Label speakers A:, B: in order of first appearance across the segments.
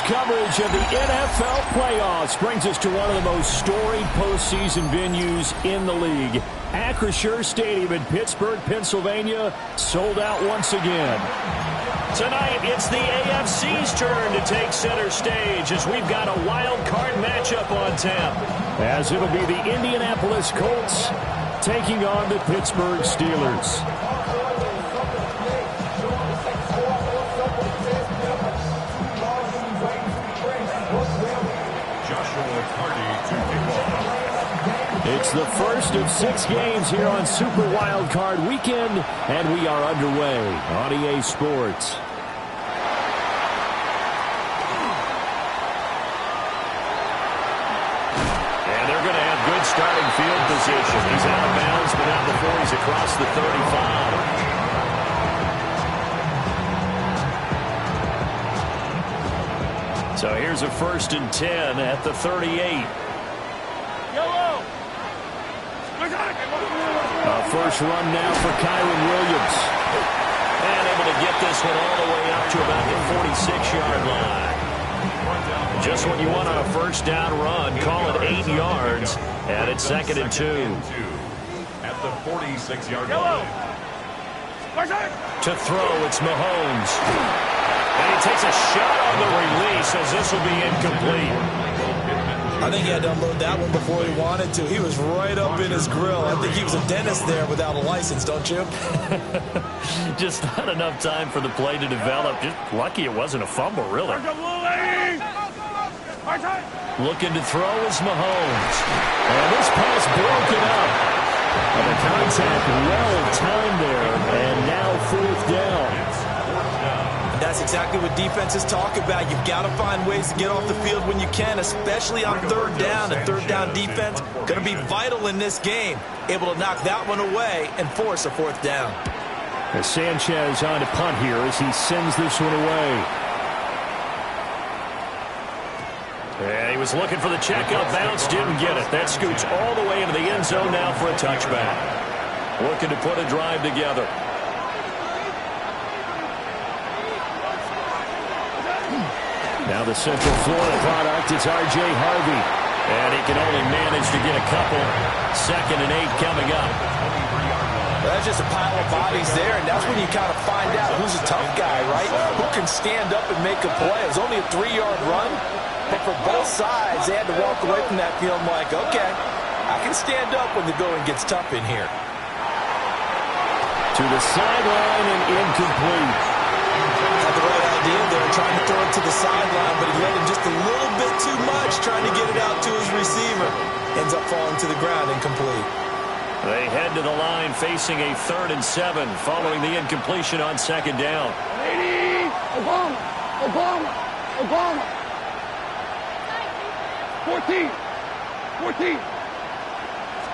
A: coverage of the NFL playoffs brings us to one of the most storied postseason venues in the league. Acrisure Stadium in Pittsburgh, Pennsylvania, sold out once again. Tonight, it's the AFC's turn to take center stage as we've got a wild card matchup on tap. As it'll be the Indianapolis Colts taking on the Pittsburgh Steelers. It's the first of 6 games here on Super Wild Card Weekend, and we are underway on EA Sports. And they're going to have good starting field position. He's out of bounds, but not before he's across the 35. So here's a 1st and 10 at the 38. First run now for Kyron Williams. And able to get this one all the way up to about the 46-yard line. Just what you want on a first down run. Call it 8 yards. And it's 2nd and 2.
B: At the 46-yard line.
A: To throw, it's Mahomes. And he takes a shot on the release as this will be incomplete.
C: I think he had to unload that one before he wanted to. He was right up in his grill. I think he was a dentist there without a license, don't you?
A: Just not enough time for the play to develop. Just lucky it wasn't a fumble, really. Looking to throw is Mahomes. And this pass broken up. And the contact well-timed there. And now 4th down.
C: That's exactly what defenses talk about. You've got to find ways to get off the field when you can, especially on 3rd down. And 3rd down defense going to be vital in this game. Able to knock that one away and force a 4th down.
A: As Sanchez on to punt here as he sends this one away. And he was looking for the checkup bounce, didn't get it. That scoots all the way into the end zone now for a touchback. Looking to put a drive together. Now the Central Florida product, it's R.J. Harvey. And he can only manage to get a couple. 2nd and 8 coming up.
C: That's just a pile of bodies there, and that's when you kind of find out who's a tough guy, right? Who can stand up and make a play. It was only a 3-yard run, but for both sides, they had to walk away from that feeling like, okay, I can stand up when the going gets tough in here.
A: To the sideline and incomplete.
C: Had the right idea there, trying to throw it to the sideline, but he let him just a little bit too much, trying to get it out to his receiver. Ends up falling to the ground, incomplete.
A: They head to the line facing a 3rd and 7 following the incompletion on 2nd down.
D: Obama. 14.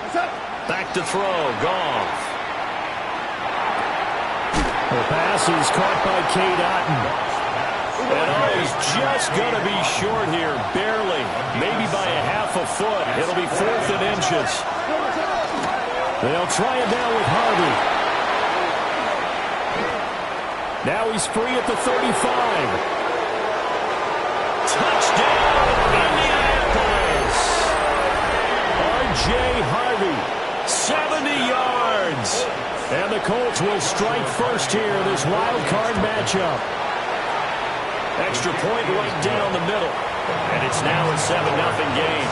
D: What's up?
A: Back to throw, Goff. The pass is caught by Cade Otton. And he's just going to be short here, barely. Maybe by a half a foot. It'll be 4th and inches. They'll try it now with Harvey. Now he's free at the 35. Touchdown, Indianapolis. R.J. Harvey, 70 yards. And the Colts will strike first here in this wild card matchup. Extra point right down the middle. And it's now a 7-0 game.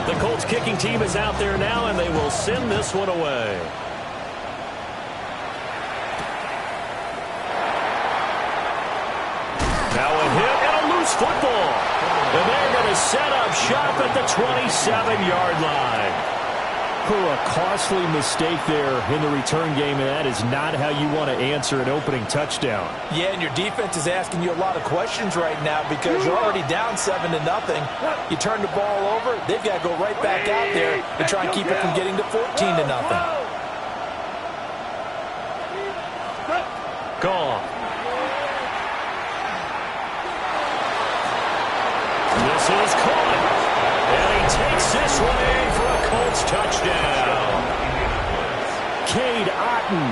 A: The Colts kicking team is out there now, and they will send this one away. Now a hit and a loose football. And they're going to set up shop at the 27-yard line. A costly mistake there in the return game, and that is not how you want to answer an opening touchdown.
C: Yeah, and your defense is asking you a lot of questions right now because you're already down 7-0. You turn the ball over, they've got to go right back out there and try and keep it from getting to 14-0.
A: Gone. This is caught. And he takes this one in for a Colts touchdown. Cade Otton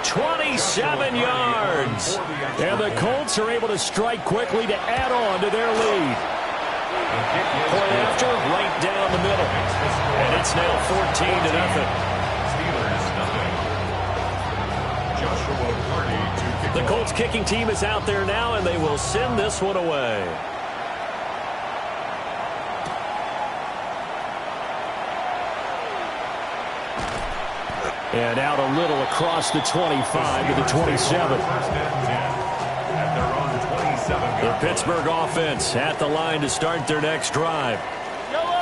A: 27 yards. And the Colts are able to strike quickly to add on to their lead. Point after, right down the middle. And it's now 14-0. The Colts kicking team is out there now, and they will send this one away. And out a little across the 25 to the 27. The Pittsburgh offense at the line to start their next drive.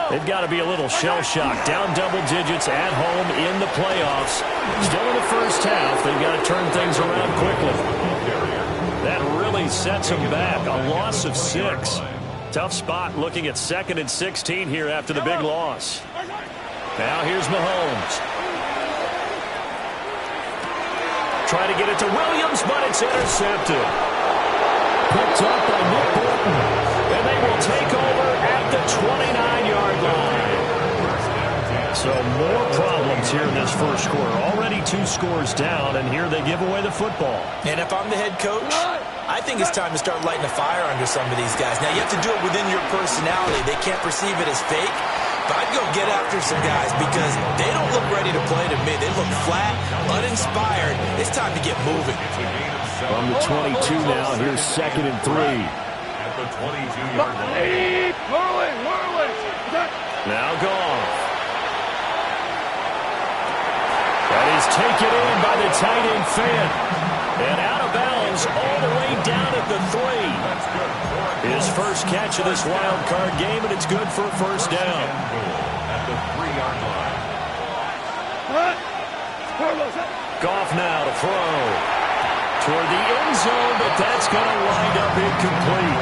A: They've got to be a little shell-shocked. Down double digits at home in the playoffs. Still in the first half. They've got to turn things around quickly. That really sets them back. A loss of 6. Tough spot looking at 2nd and 16 here after the big loss. Now here's Mahomes. Try to get it to Williams, but it's intercepted. Picked up by Nick Bolton. And they will take over at the 29-yard line. So more problems here in this first quarter. Already 2 scores down, and here they give away the football.
C: And if I'm the head coach, I think it's time to start lighting a fire under some of these guys. Now, you have to do it within your personality. They can't perceive it as fake. But I'd go get after some guys because they don't look ready to play to me. They look flat, uninspired. It's time to get moving.
A: From the 22 now, here's 2nd and 3.
B: At the 22-yard line.
A: Now Goff. That is taken in by the tight end Fant. And out of bounds all the way down at the 3. His first catch of this wild card game, and it's good for a first down.
B: At the 3-yard line.
A: Goff now to throw. Toward the end zone, but that's going to wind up incomplete.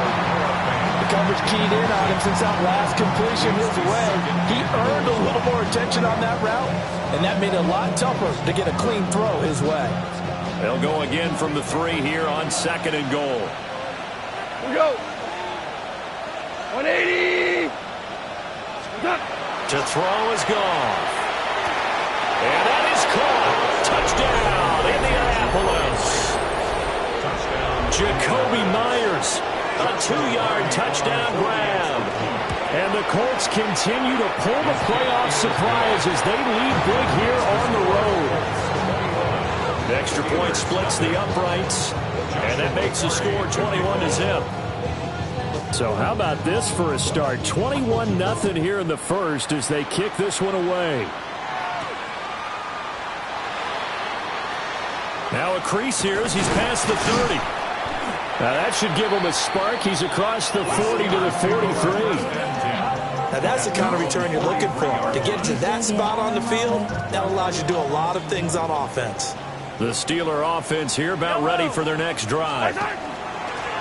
C: The coverage keyed in on him since that last completion his way. He earned a little more attention on that route, and that made it a lot tougher to get a clean throw his way.
A: They'll go again from the 3 here on 2nd and goal.
D: Here we go. 180.
A: To throw is Goff. And that is caught. Touchdown, Indianapolis. Jacoby Myers, a 2-yard touchdown grab. And the Colts continue to pull the playoff surprise as they lead big here on the road. The extra point splits the uprights, and that makes the score 21-0. So how about this for a start? 21-0 here in the first as they kick this one away. Now a crease here as he's past the 30. Now that should give him a spark. He's across the 40 to the 43.
C: Now that's the kind of return you're looking for. To get to that spot on the field, that allows you to do a lot of things on offense.
A: The Steeler offense here about ready for their next drive.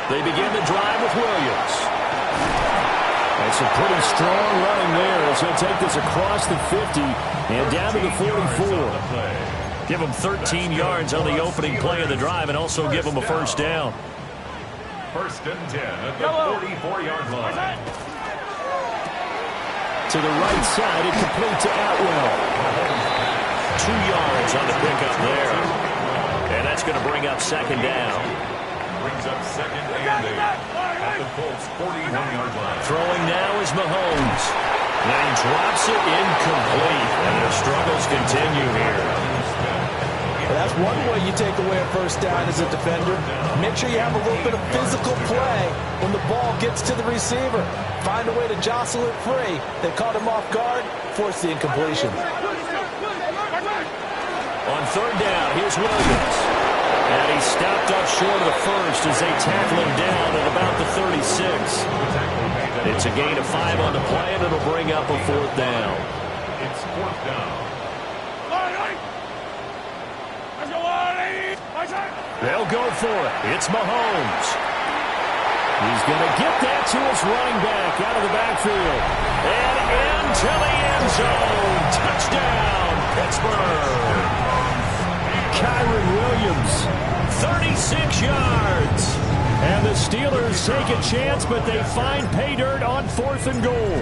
A: They begin the drive with Williams. That's a pretty strong running there as he'll take this across the 50 and down to the 44. Give him 13 yards on the opening play of the drive and also give him a first down.
B: 1st and 10 at the 44-yard line.
A: To the right side, and complete to Atwell. 2 yards on the pickup there. And that's going to bring up 2nd down.
B: Brings up 2nd and 8 at the Colts 41-yard line.
A: Throwing now is Mahomes. And he drops it incomplete. And their struggles continue here.
C: Well, that's one way you take away a first down as a defender. Make sure you have a little bit of physical play when the ball gets to the receiver. Find a way to jostle it free. They caught him off guard, forced the incompletion.
A: On 3rd down, here's Williams. And he stopped up short of the first as they tackle him down at about the 36. It's a gain of 5 on the play, and it'll bring up a 4th down.
B: It's 4th down.
A: They'll go for it. It's Mahomes. He's going to get that to his running back out of the backfield. And into the end zone. Touchdown, Pittsburgh. Kyron Williams, 36 yards. And the Steelers take a chance, but they find pay dirt on 4th and goal.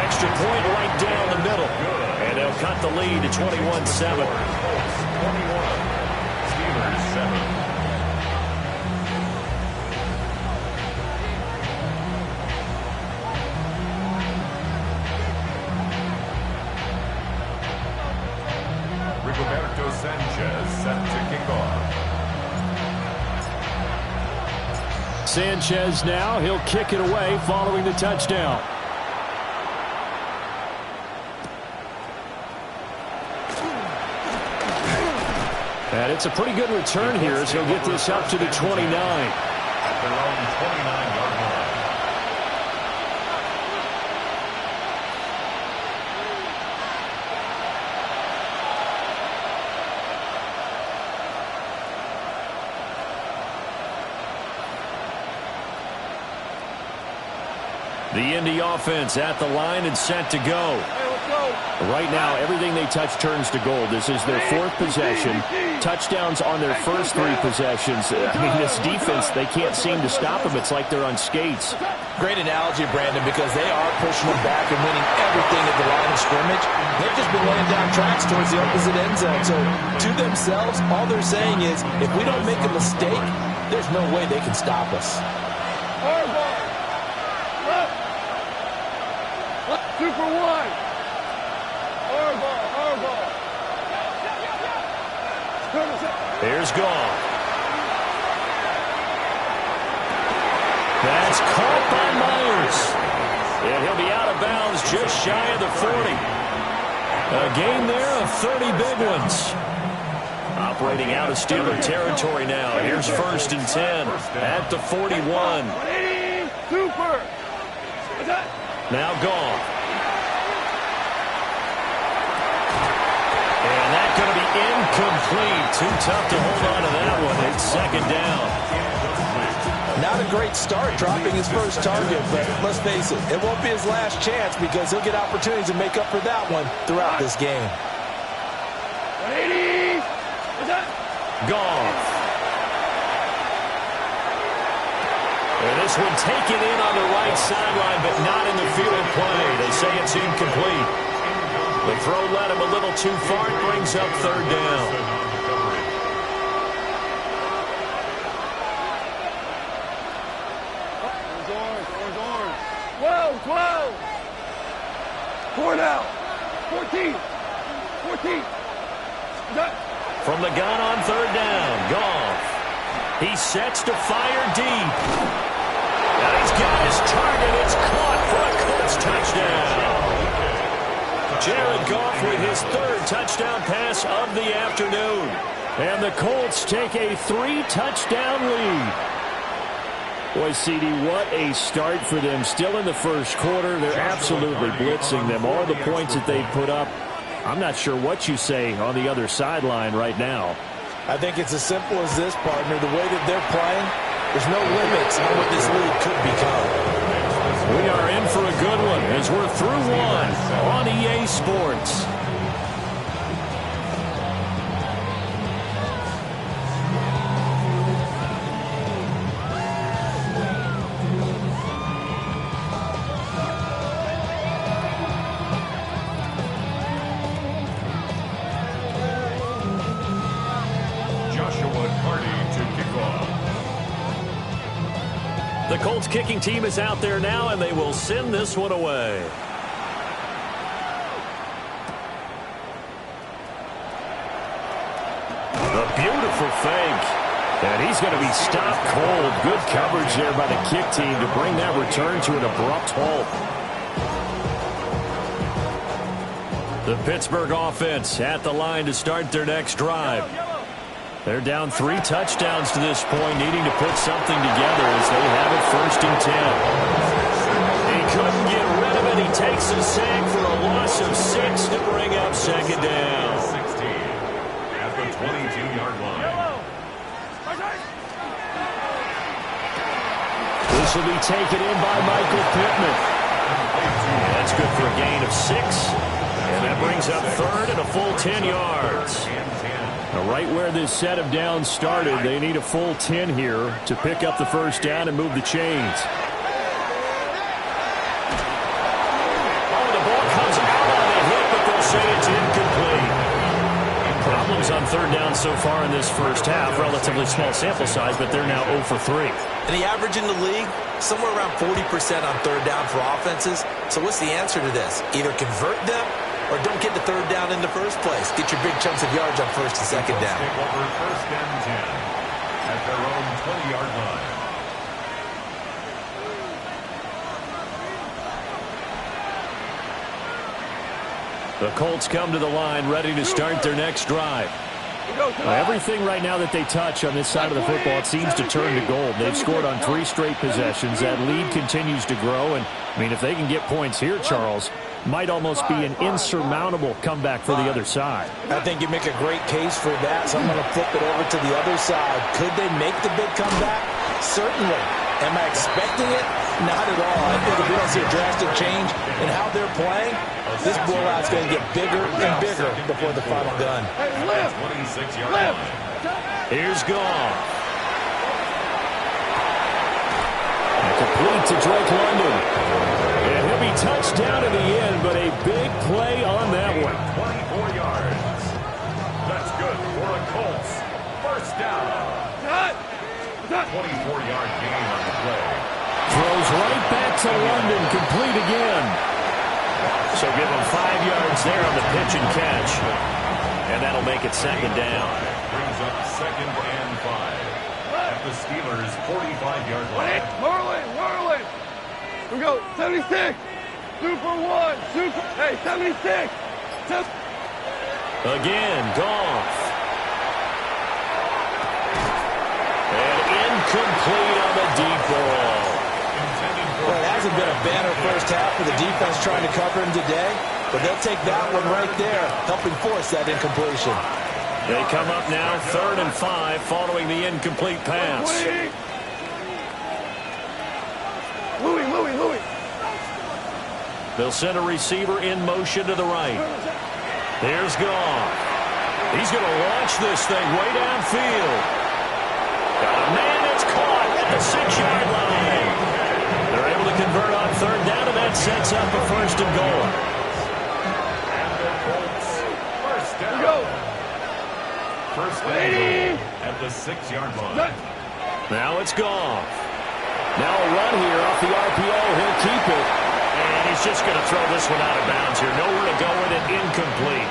A: Extra point right down the middle. And they'll cut the lead to 21-7.
B: 21. Steelers 7. Rigoberto Sanchez set to kick off.
A: Sanchez now, he'll kick it away following the touchdown. And it's a pretty good return here as he'll get this up to the 29.
B: At their own 29-yard line.
A: The Indy offense at the line and set to go. Right now, everything they touch turns to gold. This is their fourth possession. Touchdowns on their first three possessions. I mean, this defense, they can't seem to stop them. It's like they're on skates.
C: Great analogy, Brandon, because they are pushing them back and winning everything at the line of scrimmage. They've just been laying down tracks towards the opposite end zone. So, to themselves, all they're saying is, if we don't make a mistake, there's no way they can stop us.
D: Super one.
A: Here's Goff. That's caught by Myers. And he'll be out of bounds just shy of the 40. A gain there of 30 big ones. Operating out of Steeler territory now. Here's 1st and 10 at the 41.
D: Super.
A: Now Goff. And that's going to be incomplete. Too tough to hold on to that one. It's 2nd down.
C: Not a great start dropping his first target, but let's face it, it won't be his last chance because he'll get opportunities to make up for that one throughout this game.
D: 180.
A: Goff. And this one taken in on the right sideline, but not in the field of play. They say it's incomplete. The throw led him a little too far. It brings up 3rd down.
D: Orange. 12. 4 now. 14.
A: From the gun on 3rd down, Goff. He sets to fire deep. And he's got his target. It's caught for a Colts touchdown. Jared Goff with his 3rd touchdown pass of the afternoon. And the Colts take a 3-touchdown lead. Boy, CD, what a start for them. Still in the first quarter. They're absolutely blitzing them. All the points that they put up, I'm not sure what you say on the other sideline right now.
C: I think it's as simple as this, partner. The way that they're playing, there's no limits on what this league could become.
A: We are in for a good one as we're through one on EA Sports. The Colts kicking team is out there now, and they will send this one away. A beautiful fake. And he's going to be stopped cold. Good coverage there by the kick team to bring that return to an abrupt halt. The Pittsburgh offense at the line to start their next drive. They're down 3 touchdowns to this point, needing to put something together as they have it 1st and 10. He couldn't get rid of it. He takes a sack for a loss of 6 to bring up 2nd down.
B: 16 at the 22-yard line.
A: This will be taken in by Michael Pittman. That's good for a gain of 6. And that brings up 3rd and a full 10 yards. Now, right where this set of downs started, they need a full 10 here to pick up the 1st down and move the chains. Oh, the ball comes out on the hit, but they'll say it's touchdowns so far in this first half. Relatively small sample size, but they're now 0 for 3.
C: And the average in the league, somewhere around 40% on third down for offenses. So what's the answer to this? Either convert them or don't get the third down in the first place. Get your big chunks of yards on first and second down.
B: Take over first and 10 at their own 20-yard line.
A: The Colts come to the line ready to start their next drive. Everything right now that they touch on this side of the football, it seems to turn to gold. They've scored on 3 straight possessions. That lead continues to grow. And, I mean, if they can get points here, Charles, might almost be an insurmountable comeback for the other side.
C: I think you make a great case for that, so I'm going to flip it over to the other side. Could they make the big comeback? Certainly. Am I expecting it? Not at all. I think if we don't see a drastic change in how they're playing, this blowout's going to get bigger and bigger before the final gun.
D: Hey, lift!
B: 26-yard
D: Lift!
B: line.
A: Here's Goff. Complete to Drake London. And he'll be touchdown in the end, but a big play on that one.
B: 24 yards. That's good for a Colts. First down. 24-yard gain on the play.
A: Throws right back to London, complete again. So give him 5 yards there on the pitch and catch. And that'll make it second down.
B: Brings up second and 5 at the Steelers' 45-yard line.
D: Whirling! We go, 76! Super 1! Super, hey, 76!
A: Again, Goff. And incomplete on the deep ball.
C: Well, it hasn't been a banner first half for the defense trying to cover him today, but they'll take that one right there, helping force that incompletion.
A: They come up now 3rd and 5 following the incomplete pass.
D: Louis.
A: They'll send a receiver in motion to the right. There's Goff. He's going to launch this thing way downfield. Got a man that's caught at the 6-yard line. They're able to convert on 3rd down, and that sets up a 1st and goal.
B: And the Colts, first down.
D: Go!
B: First and goal at the 6-yard line.
A: Now it's Goff. Now a run here off the RPO. He'll keep it. And he's just going to throw this one out of bounds here. Nowhere to go with it. Incomplete.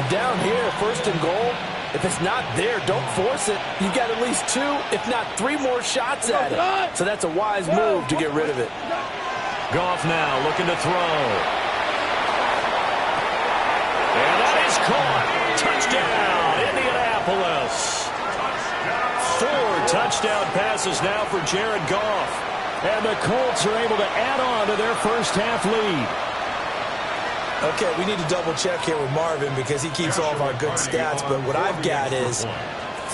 C: And down here, 1st and goal, if it's not there, don't force it. You've got at least 2, if not 3 more shots at it. So that's a wise move to get rid of it.
A: Goff now looking to throw. And that is caught. Touchdown, Indianapolis. 4 touchdown passes now for Jared Goff. And the Colts are able to add on to their first half lead.
C: Okay, we need to double check here with Marvin because he keeps all of our good stats, but what I've got is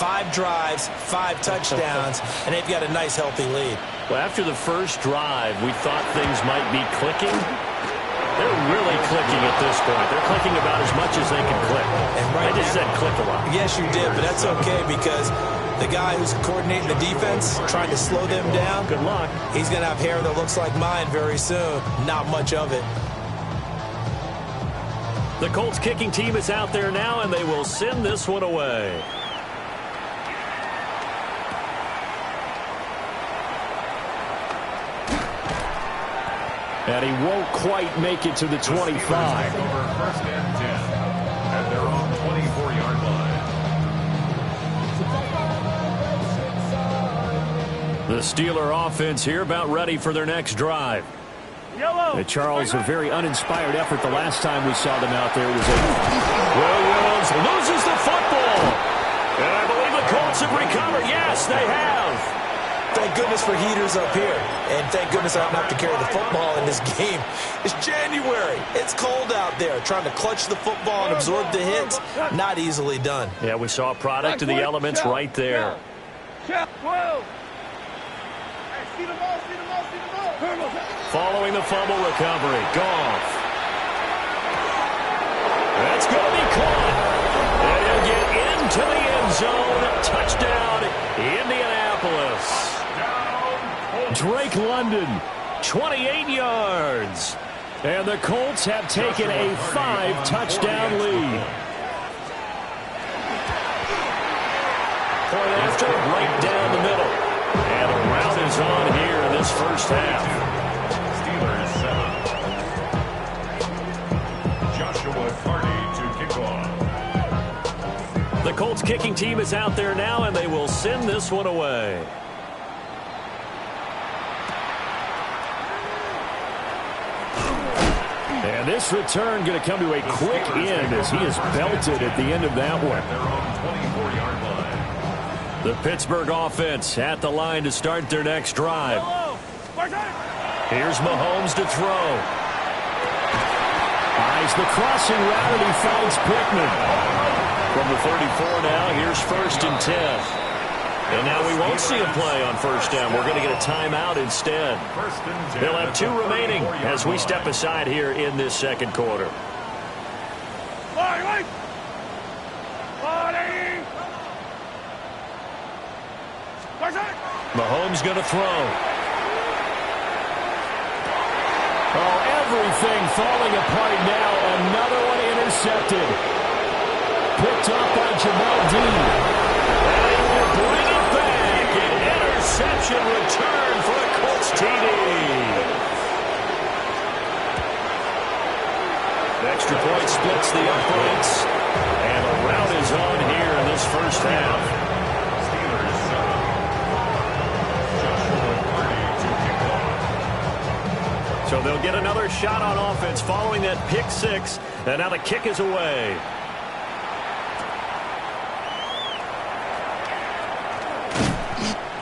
C: 5 drives, 5 touchdowns, and they've got a nice, healthy lead.
A: Well, after the first drive, we thought things might be clicking. They're really clicking at this point. They're clicking about as much as they can click.
C: And right
A: I just said click a lot.
C: Yes, you did, but that's okay because the guy who's coordinating the defense, trying to slow them down,
A: Good luck.
C: he's going to have hair that looks like mine very soon. Not much of it.
A: The Colts kicking team is out there now, and they will send this one away. And he won't quite make it to the 25.
B: Over first and 10 at their own 24-yard line.
A: The Steeler offense here about ready for their next drive. Charles, a very uninspired effort the last time we saw them out there was Williams loses the football. And I believe the Colts have recovered. Yes, they have.
C: Thank goodness for heaters up here. And thank goodness I don't have to carry the football in this game. It's January. It's cold out there. Trying to clutch the football and absorb the hits, not easily done.
A: Yeah, we saw a product of the elements right there. Following the fumble recovery, Goff. That's going to be caught. And he'll get into the end zone. Touchdown, Indianapolis. Drake London, 28 yards. And the Colts have taken a 5-touchdown lead. point after, right down the middle. And a rout is on here in this first half.
B: Steelers 7. Joshua Carney to kick off.
A: The Colts kicking team is out there now, and they will send this one away. And this return going to come to a quick end as he is belted at the end of that one.
B: Their own 24-yard line.
A: The Pittsburgh offense at the line to start their next drive. Here's Mahomes to throw. Eyes the crossing route, and he finds Pittman. From the 34 now, here's 1st and 10. And now we won't see a play on first down. We're going to get a timeout instead. They'll have 2 remaining as we step aside here in this second quarter. Mahomes going to throw. Oh, everything falling apart now. Another one intercepted. Picked up by Jamel Dean. And he will bring it back. An interception return for a Colts TD. Extra point splits the uprights. And a rout is on here in this first half.
B: Steelers 7. Joshua Carney to kick off.
A: So they'll get another shot on offense following that pick 6. And now the kick is away.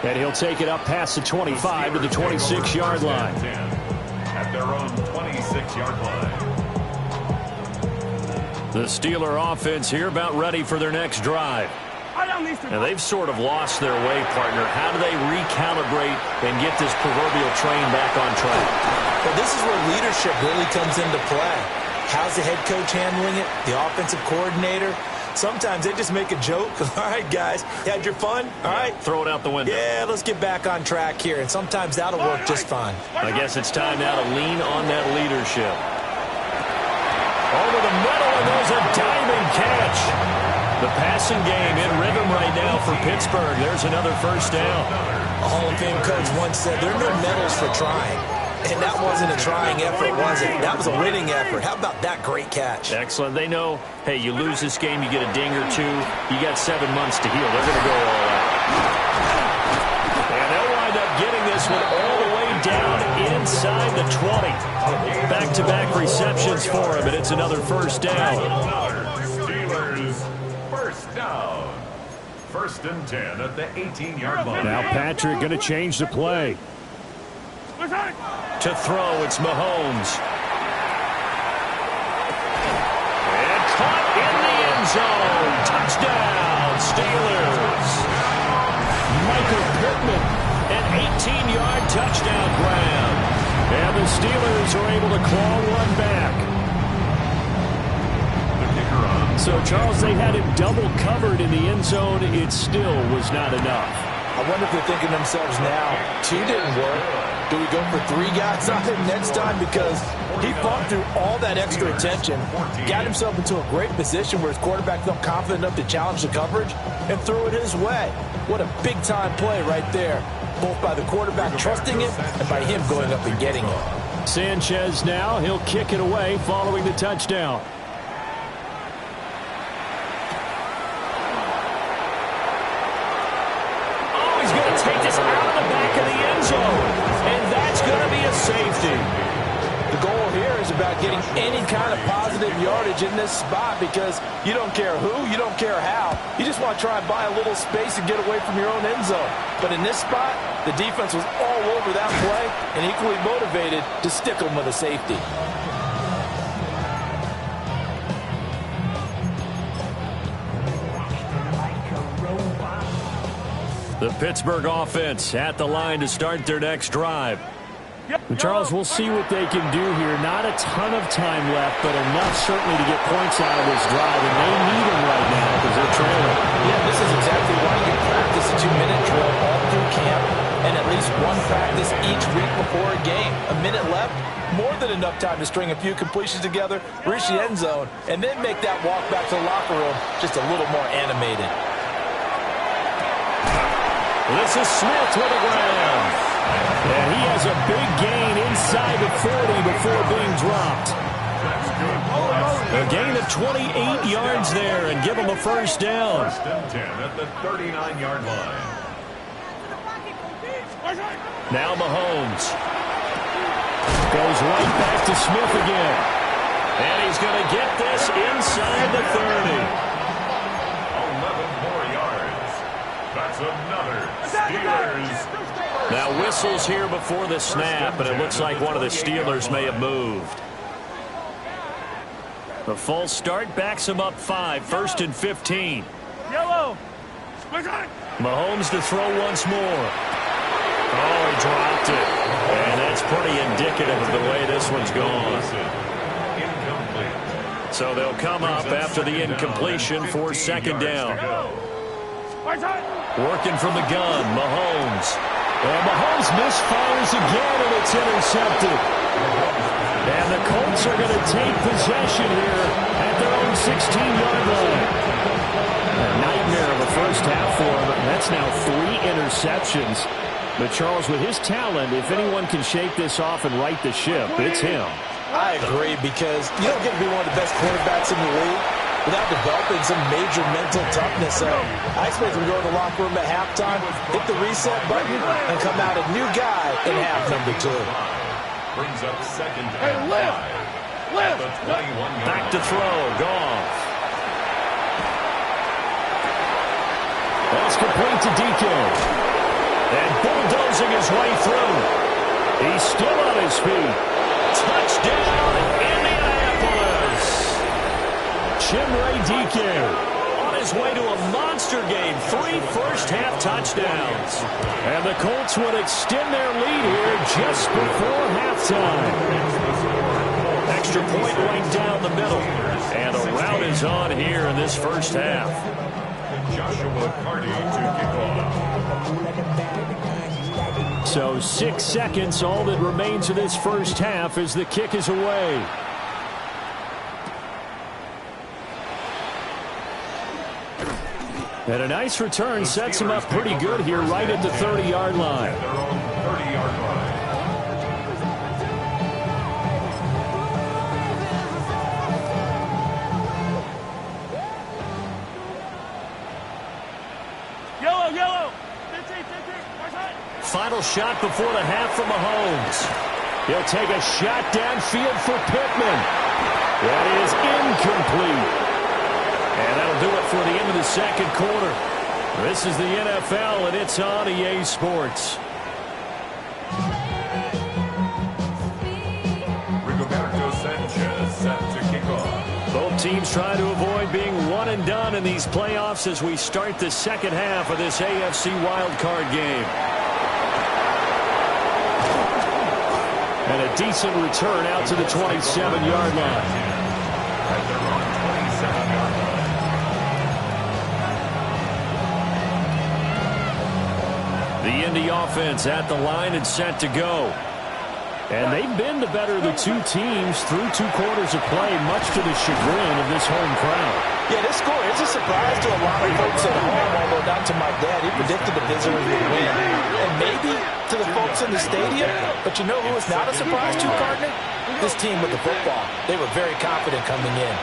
A: And he'll take it up past the 25 to the 26-yard line.
B: At their own 26-yard line.
A: The Steeler offense here about ready for their next drive. And they've sort of lost their way, partner. How do they recalibrate and get this proverbial train back on track?
C: Well, this is where leadership really comes into play. How's the head coach handling it? The offensive coordinator? Sometimes they just make a joke. All right, guys, you had your fun? All right.
A: Throw it out the window.
C: Yeah, let's get back on track here. And sometimes that'll work just fine.
A: I guess it's time now to lean on that leadership. Over the middle, and there's a diving catch. The passing game in rhythm right now for Pittsburgh. There's another first down.
C: A Hall of Fame coach once said there are no medals for trying. And that wasn't a trying effort, was it? That was a winning effort. How about that great catch?
A: Excellent. They know, hey, you lose this game, you get a ding or 2. You got 7 months to heal. They're going to go all out. And they'll wind up getting this one all the way down inside the 20. Back-to-back receptions for him, and it's another first down.
B: Steelers first down. 1st and 10 at the 18-yard line.
A: Now Patrick going to change the play. To throw, it's Mahomes. And caught in the end zone. Touchdown, Steelers. Michael Pittman, an 18-yard touchdown grab. And the Steelers are able to claw one back.
B: The kicker on.
A: So, Charles, they had him double covered in the end zone. It still was not enough.
C: I wonder if they're thinking to themselves now, 2 didn't work. Do we go for 3 guys on him next time? Because he fought through all that extra attention, got himself into a great position where his quarterback felt confident enough to challenge the coverage and threw it his way. What a big-time play right there, both by the quarterback trusting it and by him going up and getting it.
A: Sanchez now, he'll kick it away following the touchdown. Oh, he's going to take this out of the back of the end zone. And that's going to be a safety.
C: The goal here is about getting any kind of positive yardage in this spot because you don't care who, you don't care how. You just want to try and buy a little space and get away from your own end zone. But in this spot, the defense was all over that play and equally motivated to stick them with a safety.
A: The Pittsburgh offense at the line to start their next drive. And Charles, we'll see what they can do here. Not a ton of time left, but enough certainly to get points out of this drive, and they need them right now because they're trailing.
C: Yeah, this is exactly why you practice a 2-minute drill all through camp and at least one practice each week before a game. A minute left, more than enough time to string a few completions together, reach the end zone, and then make that walk back to the locker room just a little more animated.
A: This is Smith with a grab. And he has a big gain inside the 40 before being dropped. A gain of 28 yards there and give him a first down.
B: First and 10 at the 39-yard line.
A: Now Mahomes goes right back to Smith again. And he's going to get this inside the 30.
B: 11 more yards. That's another Steelers.
A: Now whistles here before the snap, and it looks like one of the Steelers may have moved. The false start backs him up 5, first and 15.
D: Yellow.
A: Mahomes to throw once more. Oh, he dropped it. And that's pretty indicative of the way this one's gone.
B: Incomplete.
A: So they'll come up after the incompletion for second down. Working from the gun, Mahomes. Well, Mahomes misfires again, and it's intercepted. And the Colts are going to take possession here at their own 16-yard line. A nightmare of a first half for him. That's now 3 interceptions. But, Charles, with his talent, if anyone can shake this off and right the ship, it's him.
C: I agree, because you don't get to be one of the best quarterbacks in the league without developing some major mental toughness. I expect him to go to the locker room at halftime, hit the reset button, and come out a new guy in half number 2.
B: Brings up second
D: Hey,
B: and
D: lift!
B: 5.
D: Lift!
B: The 21-yard
A: Back to throw, Goff. That's complete to DK. And bulldozing his way through. He's still on his feet. Touchdown, Indianapolis. Chimray DK on his way to a monster game. 3 first-half touchdowns. And the Colts would extend their lead here just before halftime. Extra point right down the middle. And a rout is on here in this first half.
B: Joshua Carty to kick off.
A: So 6 seconds, all that remains of this first half as the kick is away. And a nice return sets him up pretty good here right at the 30-yard line.
B: Their own 30-yard line.
D: Yellow.
A: Final shot before the half from Mahomes. He'll take a shot downfield for Pittman. That is incomplete. And that'll do it for the end of the second quarter. This is the NFL, and it's on EA Sports.
B: Rigoberto Sanchez set to kick off.
A: Both teams trying to avoid being one and done in these playoffs as we start the second half of this AFC wildcard game. And a decent return out to the 27-yard line.
B: At their own 27-yard line.
A: The Indy offense at the line and set to go. And they've been the better of the two teams through 2 quarters of play, much to the chagrin of this home crowd.
C: Yeah, this score is a surprise to a lot of folks at home, although not to my dad. He predicted the visitors would win. And maybe to the folks in the stadium. But you know who is not a surprise to, Gardner? This team with the football. They were very confident coming in.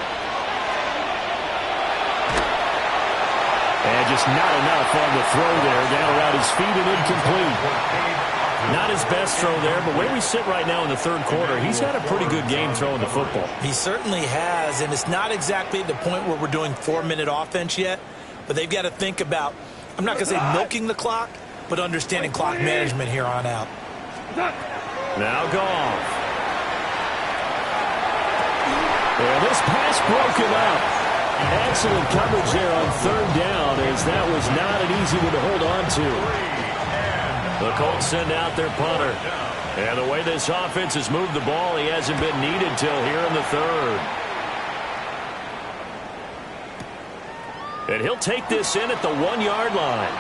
A: And just not enough on the throw there. Down around his feet and incomplete. Not his best throw there, but where we sit right now in the third quarter, he's had a pretty good game throwing the football.
C: He certainly has, and it's not exactly at the point where we're doing 4-minute offense yet, but they've got to think about, I'm not going to say milking the clock, but understanding clock management here on out.
A: Now Goff. And this pass broken up. Excellent coverage there on third down, as that was not an easy one to hold on to. The Colts send out their punter. And the way this offense has moved the ball, he hasn't been needed till here in the third. And he'll take this in at the 1-yard line.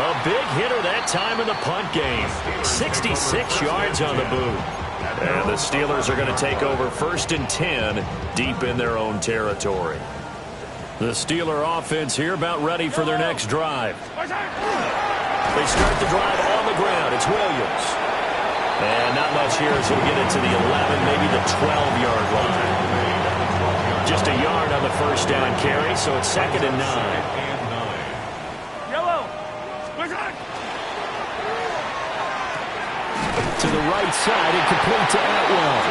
A: A big hitter that time in the punt game. 66 yards on the boot. And the Steelers are going to take over 1st and 10 deep in their own territory. The Steeler offense here about ready for their next drive. They start the drive on the ground. It's Williams. And not much here as he'll get it to the 11, maybe the 12-yard line. Just a yard on the first down carry, so it's 2nd and 9.
D: Yellow.
A: To the right side and complete to Atwell.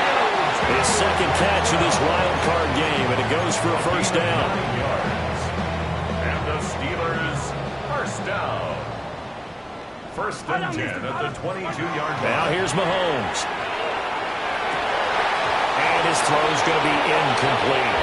A: His second catch of this wild card game, and it goes for a first down.
B: And the Steelers first down. 1st and 10 at the 22-yard line.
A: Now here's Mahomes. And his throw's going to be incomplete.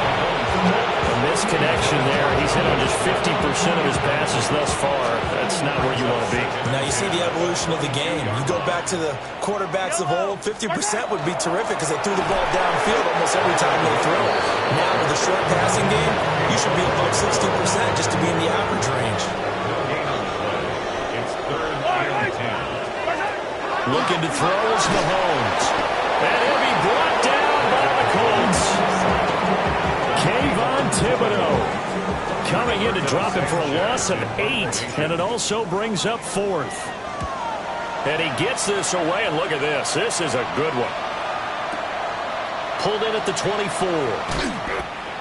A: A misconnection there. He's hit on just 50% of his passes thus far. That's not where you want to be.
C: Now you see the evolution of the game. You go back to the quarterbacks of old, 50% would be terrific because they threw the ball downfield almost every time they threw it. Now with the short passing game, you should be above 60% just to be in the average range.
B: It's 3rd and 10.
A: Looking to throw is Mahomes. And he'll be brought down by the Colts. Kayvon Thibodeau coming in to drop him for a loss of 8. And it also brings up 4th. And he gets this away, and look at this. This is a good one. Pulled in at the 24.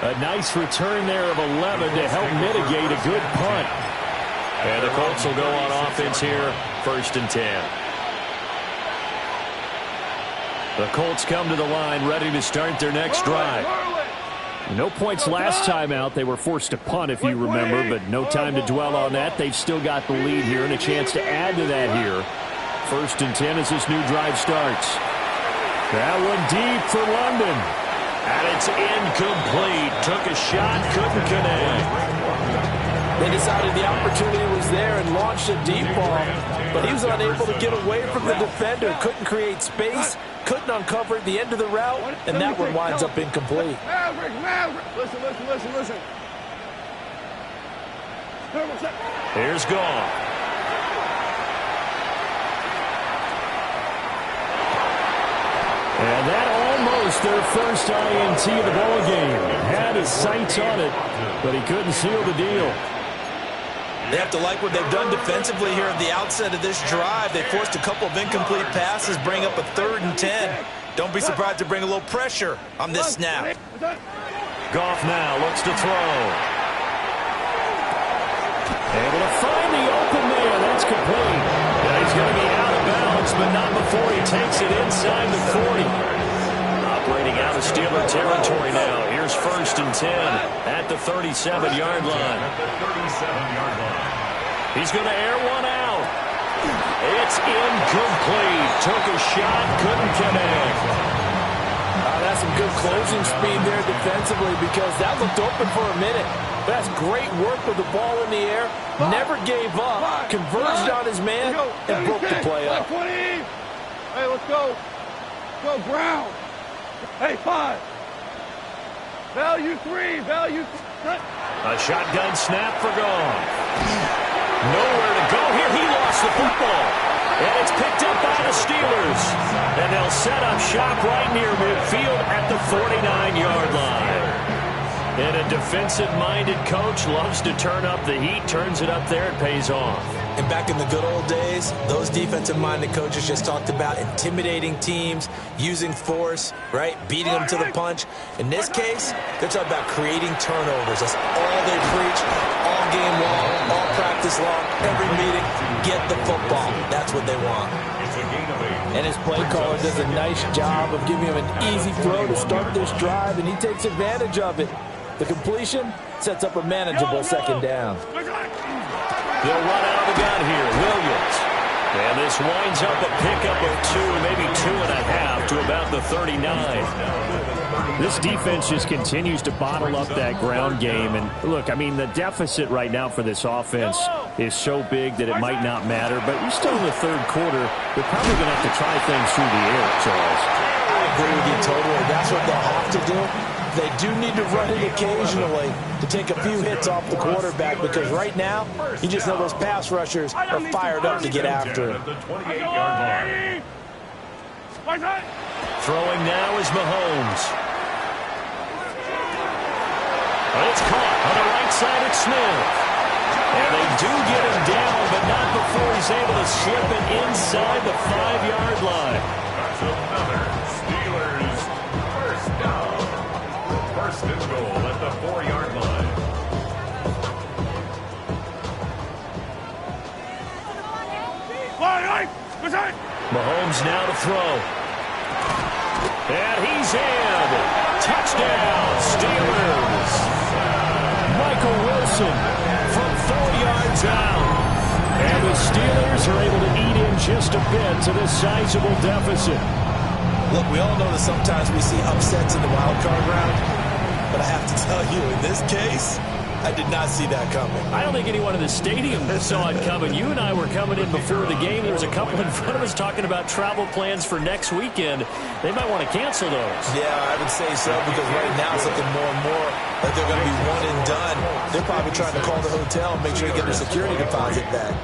A: A nice return there of 11 to help mitigate a good punt. And the Colts will go on offense here, 1st and 10. The Colts come to the line ready to start their next drive. No points last time out. They were forced to punt, if you remember, but no time to dwell on that. They've still got the lead here and a chance to add to that here. 1st and 10 as this new drive starts. That one deep for London. And it's incomplete. Took a shot, couldn't connect.
C: They decided the opportunity was there and launched a deep ball, but he was unable to get away from the defender. Couldn't create space, couldn't uncover the end of the route, and that one winds up incomplete.
D: Listen.
A: Here's Goff. And that almost their first INT of the ball game. Had his sights on it, but he couldn't seal the deal.
C: They have to like what they've done defensively here at the outset of this drive. They forced a couple of incomplete passes, bring up a 3rd and 10. Don't be surprised to bring a little pressure on this snap.
A: Goff now looks to throw. Able to find the open man. That's complete. Yeah, he's going to be out of bounds, but not before he takes it inside the 40. Operating out of Steeler territory now. Here's 1st and 10 at the 37-yard line. He's going to air one out. It's incomplete. Took a shot, couldn't connect.
C: That's some good closing speed there defensively because that looked open for a minute. That's great work with the ball in the air. Never gave up. Converged on his man and broke the play up.
D: Hey, let's go. Go, Brown. Hey, 5. Value 3. Value.
A: A shotgun snap for Goff. Nowhere to go here. He lost the football. And it's picked up by the Steelers. And they'll set up shop right near midfield at the 49-yard line. And a defensive-minded coach loves to turn up the heat, turns it up there, it pays off.
C: And back in the good old days, those defensive-minded coaches just talked about intimidating teams, using force, right, beating them to the punch. In this case, they're talking about creating turnovers. That's all they preach, all game long, all practice long, every meeting. Get the football. That's what they want.
E: And his play caller does a nice job of giving him an easy throw to start this drive, and he takes advantage of it. The completion sets up a manageable 2nd down.
A: They'll run out of the gun here. Williams. And this winds up a pickup of 2, maybe 2.5 to about the 39. This defense just continues to bottle up that ground game. And look, I mean, the deficit right now for this offense is so big that it might not matter. But we're still in the 3rd quarter. They're probably going to have to try things through the air, Charles.
C: I agree with you totally. That's what they'll have to do. They do need to run it occasionally to take a few hits off the quarterback because right now, you just know those pass rushers are fired up to get after him.
A: Throwing now is Mahomes. It's caught on the right outside at Smith. And they do get him down, but not before he's able to slip it inside the 5-yard line.
B: That's another Steelers first down. First and goal at the 4-yard line.
A: Mahomes now to throw. And he's in. Touchdown, Steelers. Michael Wilson from 4 yards out. And the Steelers are able to eat in just a bit to this sizable deficit.
E: Look, we all know that sometimes we see upsets in the wild card round, but I have to tell you, in this case, I did not see that coming.
A: I don't think anyone in the stadium saw it coming. You and I were coming in before the game. There was a couple in front of us talking about travel plans for next weekend. They might want to cancel those.
E: Yeah, I would say so, because right now it's looking more and more like they're going to be one and done. They're probably trying to call the hotel and make sure they get their security deposit back.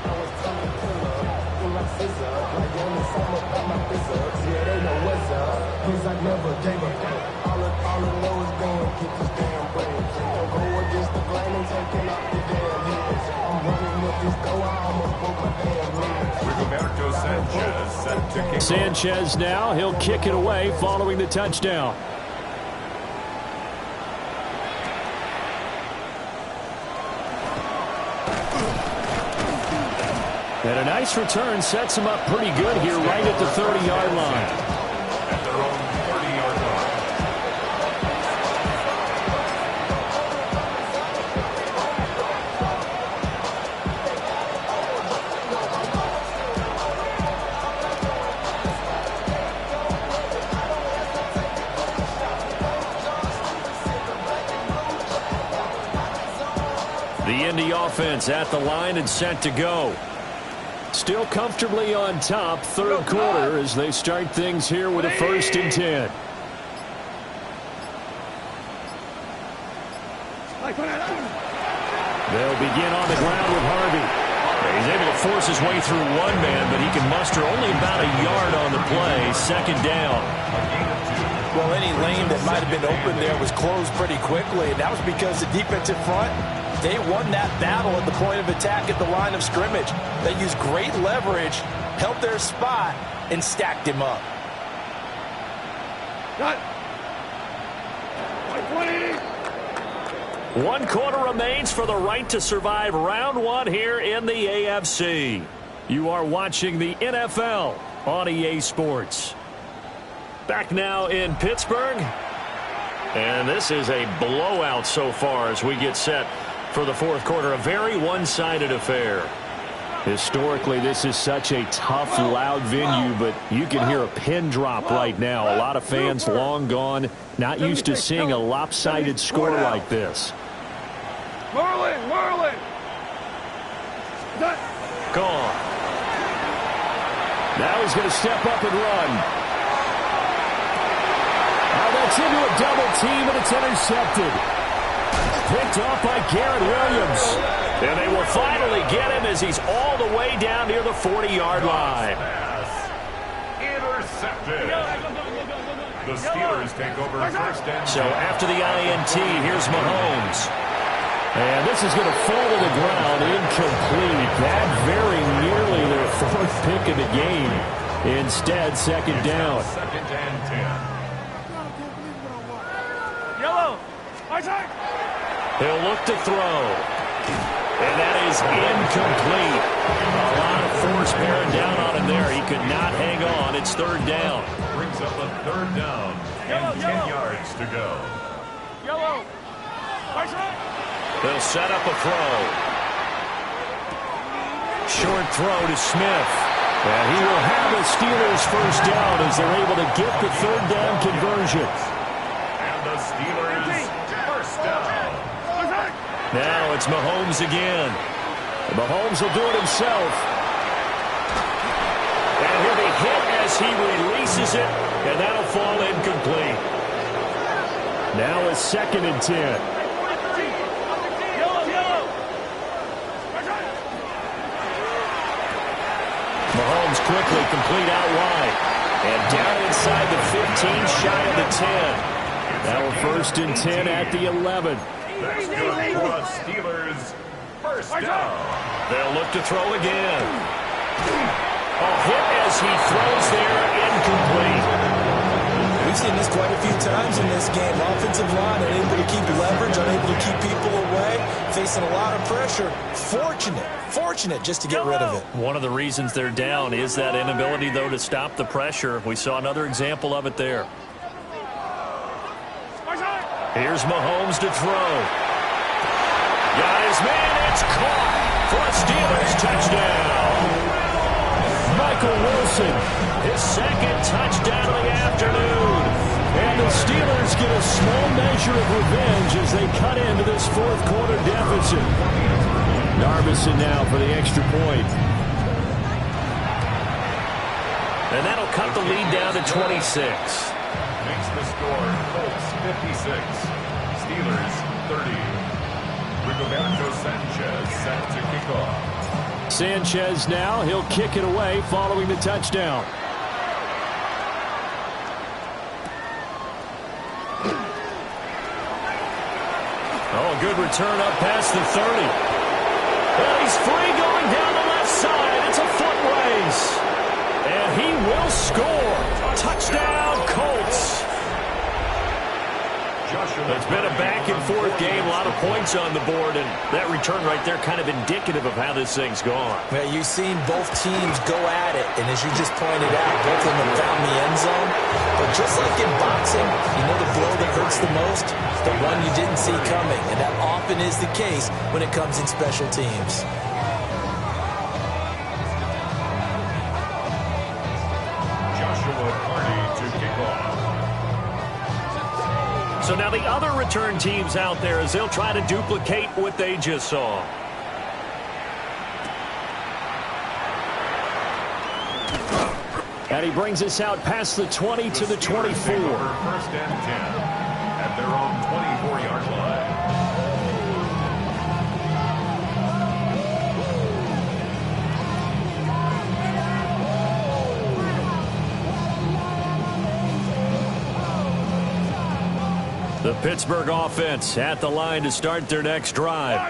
A: Sanchez now, he'll kick it away following the touchdown. And a nice return sets him up pretty good here right at the 30-yard line.
B: At their own 30-yard line.
A: The Indy offense at the line and set to go. Still comfortably on top, third quarter as they start things here with a 1st and 10. They'll begin on the ground with Harvey. He's able to force his way through one man, but he can muster only about a yard on the play. 2nd down.
E: Well, any lane that might have been open there was closed pretty quickly, and that was because the defensive front, they won that battle at the point of attack at the line of scrimmage. They used great leverage, held their spot, and stacked him up.
D: Got
A: 1 quarter remains for the right to survive round 1 here in the AFC. You are watching the NFL on EA Sports. Back now in Pittsburgh. And this is a blowout so far as we get set for the 4th quarter. A very one-sided affair. Historically, this is such a tough, loud venue, but you can hear a pin drop right now. A lot of fans long gone, not used to seeing a lopsided score like this.
D: Merlin!
A: Gone. Now he's going to step up and run. Now that's into a double team, and it's intercepted. Picked off by Garrett Williams. And they will finally get him as he's all the way down near the 40-yard line.
B: Intercepted. The Steelers take over 1st and 10.
A: So after the INT, here's Mahomes. And this is going to fall to the ground incomplete. That very nearly their 4th pick of the game. Instead, 2nd down.
B: 2nd and 10.
D: Yellow!
A: He'll look to throw. And that is incomplete. A lot of force bearing down on him there. He could not hang on. It's 3rd down.
B: Brings up a 3rd down and 10 yards to go.
D: Yellow!
A: They'll set up a throw. Short throw to Smith. And he will have the Steelers 1st down as they're able to get the 3rd down conversion.
B: And the Steelers 1st down.
A: Now it's Mahomes again. And Mahomes will do it himself. And he'll be hit as he releases it, and that'll fall incomplete. Now it's 2nd and 10. Mahomes quickly complete out wide. And down inside the 15, shy of the 10. Now a 1st and 10 at the 11.
B: That's good for the Steelers. First down.
A: They'll look to throw again. A hit as he throws there, incomplete.
E: We've seen this quite a few times in this game. Offensive line unable to keep leverage, unable to keep people away, facing a lot of pressure. Fortunate just to get rid of it.
A: One of the reasons they're down is that inability, though, to stop the pressure. We saw another example of it there. Here's Mahomes to throw. Got his man, it's caught for a Steelers touchdown. Michael Wilson, his second touchdown of the afternoon. And the Steelers get a small measure of revenge as they cut into this fourth quarter deficit. Darvison now for the extra point. And that'll cut the lead down to 26.
B: Makes the score Colts 56, Steelers 30. Rigoberto Sanchez set to kick off.
A: Sanchez now, he'll kick it away following the touchdown. Oh, good return up past the 30. And he's free going down the left side. It's a foot race. And he will score. Touchdown, Colts. It's been a back-and-forth game, a lot of points on the board, and that return right there kind of indicative of how this thing's gone.
E: Yeah, you've seen both teams go at it, and as you just pointed out, both of them have found the end zone. But just like in boxing, you know the blow that hurts the most? The one you didn't see coming, and that often is the case when it comes in special teams.
B: Joshua Carney to kick off.
A: So now the other return teams out there as they'll try to duplicate what they just saw. And he brings us out past the 20 to the 24.
B: First and 10 at their own 24-yard line.
A: The Pittsburgh offense at the line to start their next drive.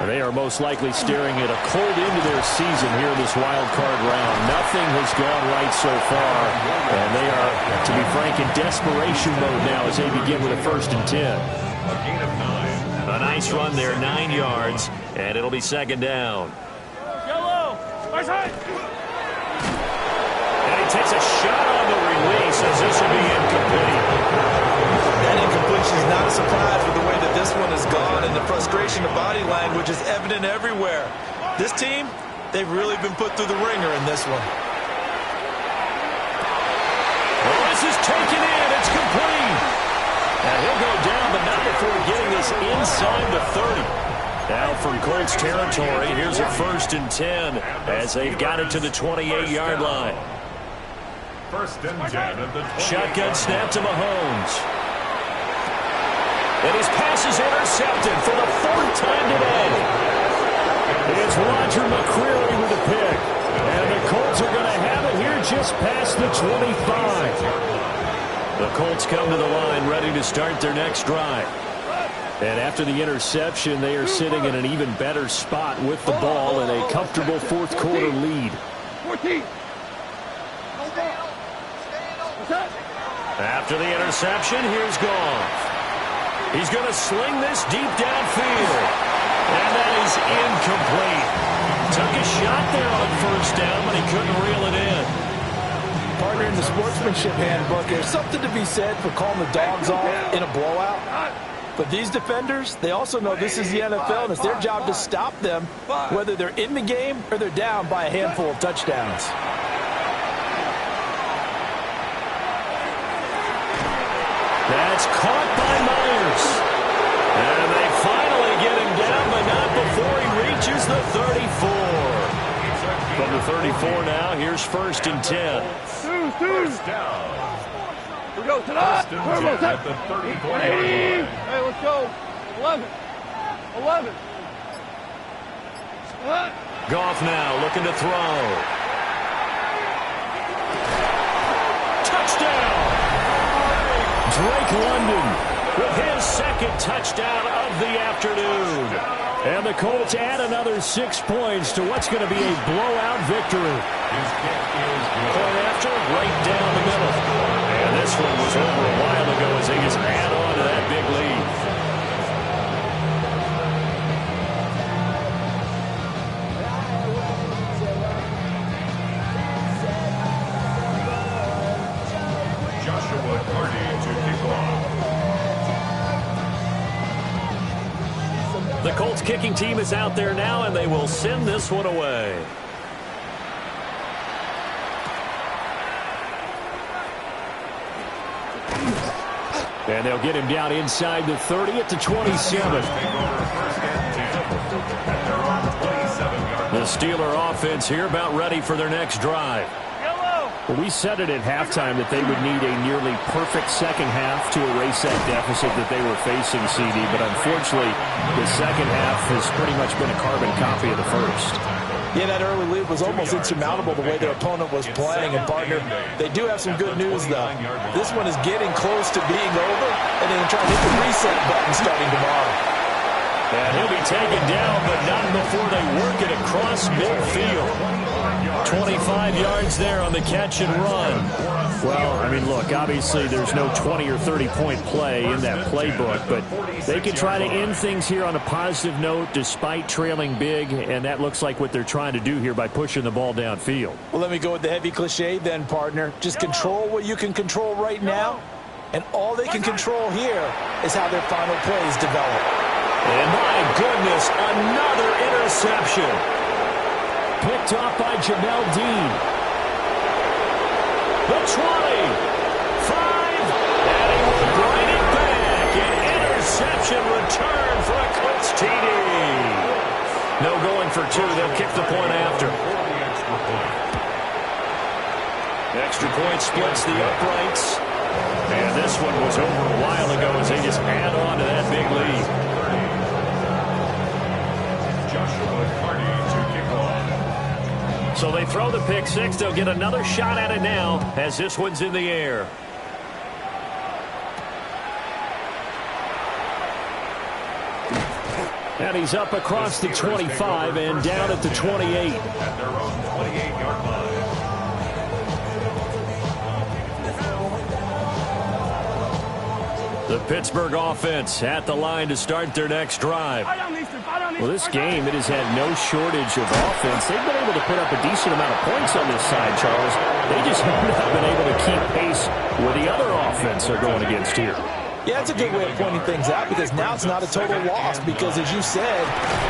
A: They are most likely staring at a cold end to their season here in this wild card round. Nothing has gone right so far, and they are, to be frank, in desperation mode now as they begin with a 1st and 10.
B: A gain of 9.
A: A nice run there, 9 yards, and it'll be 2nd down.
D: Yellow!
A: And he takes a shot on the release as this will be incomplete.
E: That incompletion is not a surprise with the way that this one has gone, and the frustration of body language is evident everywhere. This team, they've really been put through the ringer in this one.
A: Well, this is taken in. It's complete. And he'll go down, but not before getting this inside the 30. Now from Colts territory, here's a 1st and 10 as they've got it to the 28-yard line.
B: 1st and 10 at the 28.
A: Shotgun snap to Mahomes. And his pass is intercepted for the 4th time today. It's Roger McCreary with a pick. And the Colts are going to have it here just past the 25. The Colts come to the line ready to start their next drive. And after the interception, they are sitting in an even better spot with the ball and a comfortable 4th quarter lead.
D: 14.
A: After the interception, here's Goff. He's going to sling this deep downfield. And that is incomplete. Took a shot there on 1st down, but he couldn't reel it in.
E: Partner, in the sportsmanship handbook, there's something to be said for calling the dogs off in a blowout. But these defenders, they also know this is the NFL, and it's their job to stop them, whether they're in the game or they're down by a handful of touchdowns.
A: That's caught by Myers. And they finally get him down, but not before he reaches the 34. From the 34 now, here's 1st and 10.
B: First down.
D: We go to the
B: 1st and 10 at the 34-yard line.
D: Hey, let's go. 11. 11.
A: Goff now looking to throw. Touchdown! Drake London with his second touchdown of the afternoon. And the Colts add another 6 points to what's going to be a blowout victory. Point after, right down the middle. And this one was over a while ago as they just add on to that big lead. The Colts kicking team is out there now, and they will send this one away. And they'll get him down inside the 30 at the 27. The Steeler offense here about ready for their next drive. Well, we said it at halftime that they would need a nearly perfect second half to erase that deficit that they were facing, CD. But unfortunately, the second half has pretty much been a carbon copy of the first.
E: Yeah, that early lead was almost insurmountable the way their opponent was playing. And, partner, they do have some good news, though. This one is getting close to being over, and they're going to try to hit the reset button starting tomorrow.
A: And he'll be taken down, but not before they work it across midfield. 25 yards there on the catch and run. Well, I mean, look, obviously there's no 20 or 30-point play in that playbook, but they can try to end things here on a positive note despite trailing big, and that looks like what they're trying to do here by pushing the ball downfield.
E: Well, let me go with the heavy cliche then, partner. Just control what you can control right now, and all they can control here is how their final plays develop.
A: And my goodness, another interception. Picked off by Jamel Dean. The 20. 5. And he will grind it back. An interception return for a Colts TD. No going for two. They'll kick the point after. Extra point splits the uprights. And this one was over a while ago as they just add on to that big lead. So they throw the pick six. They'll get another shot at it now as this one's in the air. And he's up across the 25 and down at the 28.
B: At their own 28-yard line.
A: The Pittsburgh offense at the line to start their next drive. Well, this game, it has had no shortage of offense. They've been able to put up a decent amount of points on this side, Charles. They just have not been able to keep pace with the other offense they're going against here.
E: Yeah, it's a good way of pointing things out because now it's not a total loss because, as you said,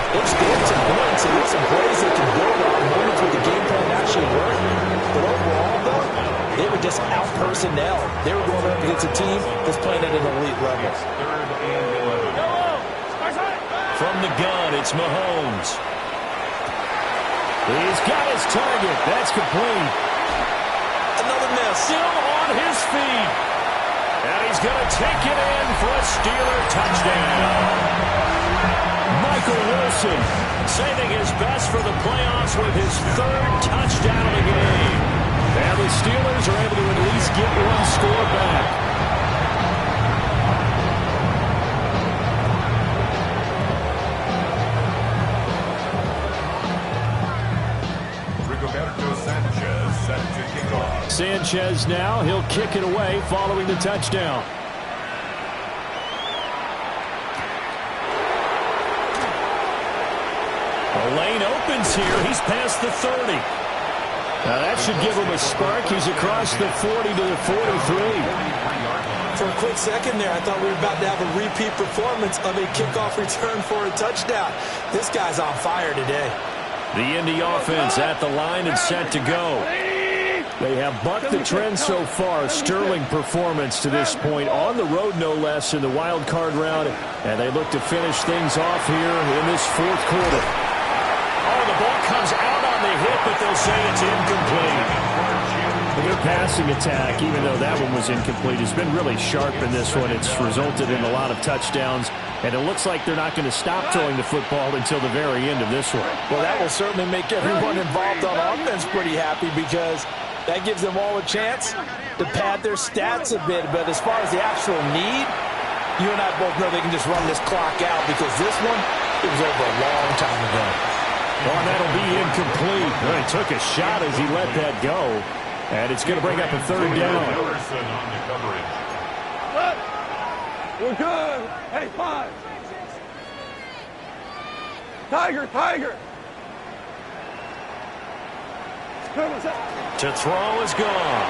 E: they've scored some points and there's some plays they can build on, moments where the game plan actually worked. But overall, though, they were just out-personnel. They were going up against a team that's playing at an elite level.
A: From the gun, it's Mahomes. He's got his target. That's complete.
E: Another miss.
A: Still on his feet. And he's going to take it in for a Steeler touchdown. Michael Wilson saving his best for the playoffs with his third touchdown of the game. And the Steelers are able to at least get one score back. Sanchez now, he'll kick it away following the touchdown. The lane opens here. He's past the 30. Now that should give him a spark. He's across the 40 to the 43.
E: For a quick second there, I thought we were about to have a repeat performance of a kickoff return for a touchdown. This guy's on fire today.
A: The Indy offense at the line and set to go. They have bucked the trend so far. Sterling performance to this point. On the road, no less, in the wild card round. And they look to finish things off here in this fourth quarter. Oh, the ball comes out on the hit, but they'll say it's incomplete. A good passing attack, even though that one was incomplete, has been really sharp in this one. It's resulted in a lot of touchdowns. And it looks like they're not going to stop throwing the football until the very end of this one.
E: Well, that will certainly make everyone involved on offense pretty happy because that gives them all a chance to pad their stats a bit. But as far as the actual need, You and I both know they can just run this clock out because this one, it was over a long time ago.
A: Well, and that'll be incomplete. Well, he took a shot as he let that go. And it's going to bring up a third down.
D: We're good. Hey, 5. Tiger, Tiger.
A: To throw is gone.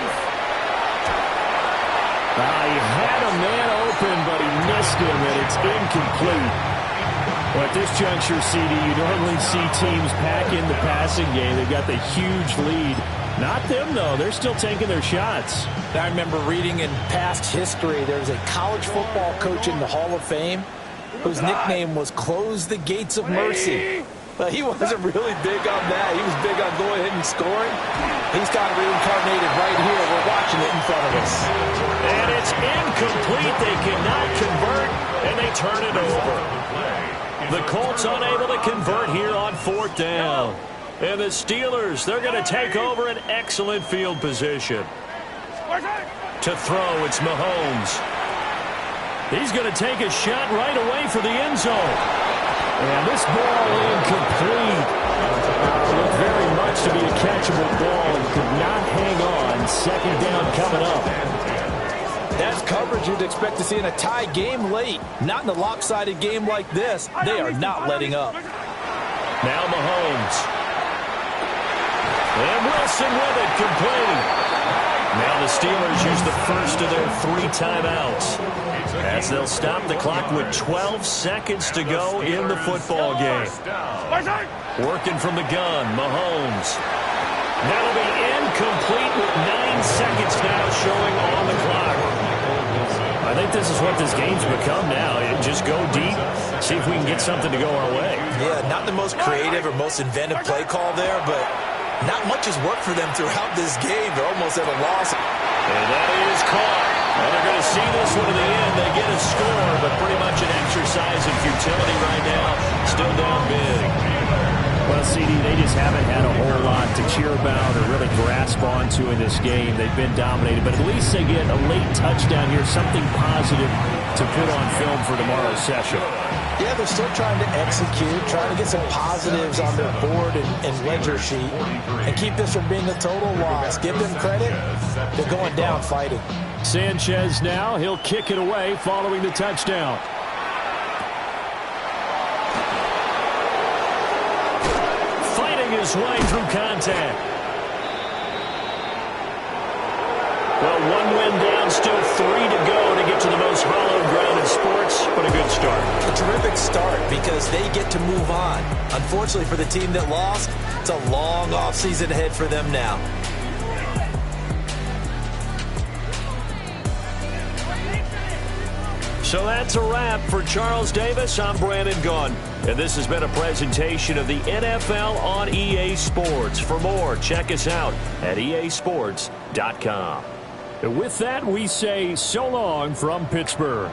A: He had a man open, but he missed him, and it's incomplete. Well, at this juncture, CD, you normally see teams pack in the passing game. They've got the huge lead. Not them, though. They're still taking their shots.
E: I remember reading in past history, there was a college football coach in the Hall of Fame whose nickname was Close the Gates of Mercy. But he wasn't really big on that. He was big on going ahead and scoring. He's kind of reincarnated right here. We're watching it in front of us.
A: And it's incomplete. They cannot convert, and they turn it over. The Colts unable to convert here on 4th down. And the Steelers, they're going to take over an excellent field position. To throw, it's Mahomes. He's going to take a shot right away for the end zone. And this ball incomplete. Looked very much to be a catchable ball and could not hang on. 2nd down coming up.
E: That's coverage you'd expect to see in a tie game late. Not in a lopsided game like this. They are not letting up.
A: Now Mahomes. And Wilson with it, complete. Now the Steelers use the first of their 3 timeouts as they'll stop the clock with 12 seconds to go in the football game. Working from the gun, Mahomes. That'll be incomplete with 9 seconds now showing on the clock. I think this is what this game's become now. Just go deep, see if we can get something to go our way.
E: Yeah, not the most creative or most inventive play call there, but not much has worked for them throughout this game. They're almost at a loss.
A: And that is caught. And they're going to see this one to the end. They get a score, but pretty much an exercise in futility right now. Still down big. Well, CD, they just haven't had a whole lot to cheer about or really grasp onto in this game. They've been dominated, but at least they get a late touchdown here, something positive to put on film for tomorrow's session.
E: Yeah, they're still trying to execute, trying to get some positives on their board and ledger sheet and keep this from being a total loss. Give them credit. They're going down fighting.
A: Sanchez now. He'll kick it away following the touchdown. Fighting his way through contact. Well, 1 win down, still 3 to go to get to the most hallowed ground in sports, but a good start.
E: A terrific start because they get to move on. Unfortunately for the team that lost, it's a long offseason ahead for them now.
A: So that's a wrap for Charles Davis. I'm Brandon Gaughan, and this has been a presentation of the NFL on EA Sports. For more, check us out at easports.com. And with that, we say so long from Pittsburgh.